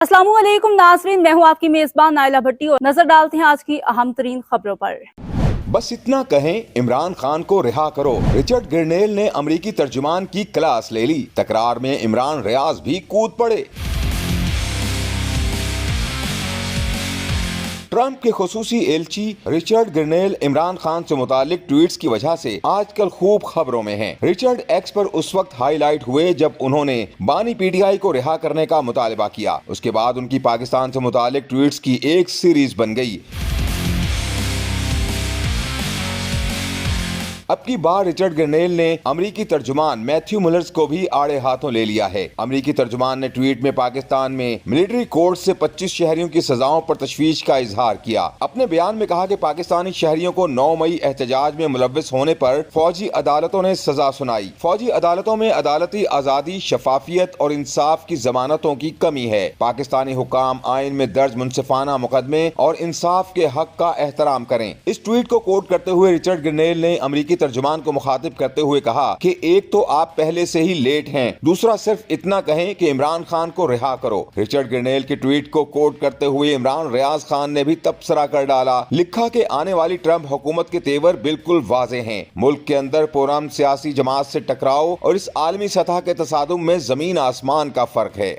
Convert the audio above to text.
अस्सलामुअलैकुम नाज़रीन, मैं हूँ आपकी मेजबान नाइला भट्टी और नजर डालते हैं आज की अहम तरीन खबरों पर। बस इतना कहें, इमरान खान को रिहा करो। रिचर्ड गिरनेल ने अमेरिकी तर्जुमान की क्लास ले ली। तकरार में इमरान रियाज भी कूद पड़े। ट्रंप के खुसूसी एलची रिचर्ड गिरनेल इमरान खान से मुतालिक ट्वीट्स की वजह से आजकल खूब खबरों में हैं। रिचर्ड एक्स पर उस वक्त हाईलाइट हुए जब उन्होंने बानी पीटीआई को रिहा करने का मुतालबा किया। उसके बाद उनकी पाकिस्तान से मुतालिक ट्वीट्स की एक सीरीज बन गई। अब की बार रिचर्ड गिरनेल ने अमेरिकी तर्जुमान मैथ्यू मुलर्स को भी आड़े हाथों ले लिया है। अमेरिकी तर्जुमान ने ट्वीट में पाकिस्तान में मिलिट्री कोर्ट से 25 शहरियों की सजाओं पर तशवीश का इजहार किया। अपने बयान में कहा कि पाकिस्तानी शहरियों को 9 मई एहतजाज में मुलव्विस होने पर फौजी अदालतों ने सजा सुनाई। फौजी अदालतों में अदालती आजादी, शफाफियत और इंसाफ की जमानतों की कमी है। पाकिस्तानी हुकाम आइन में दर्ज मुनसिफाना मुकदमे और इंसाफ के हक का एहतराम करें। इस ट्वीट को कोट करते हुए रिचर्ड गिरनेल ने अमेरिकी तर्जुमान को मुखातिब करते हुए कहा कि एक तो आप पहले से ही लेट हैं, दूसरा सिर्फ इतना कहें कि इमरान खान को रिहा करो। रिचर्ड गिरनेल के ट्वीट को कोट करते हुए इमरान रियाज खान ने भी तबसरा कर डाला। लिखा कि आने वाली ट्रंप हुकूमत के तेवर बिल्कुल वाज़ेह हैं। मुल्क के अंदर पुरअमन सियासी जमात से टकराव और इस आलमी सतह के तसादुम में जमीन आसमान का फर्क है।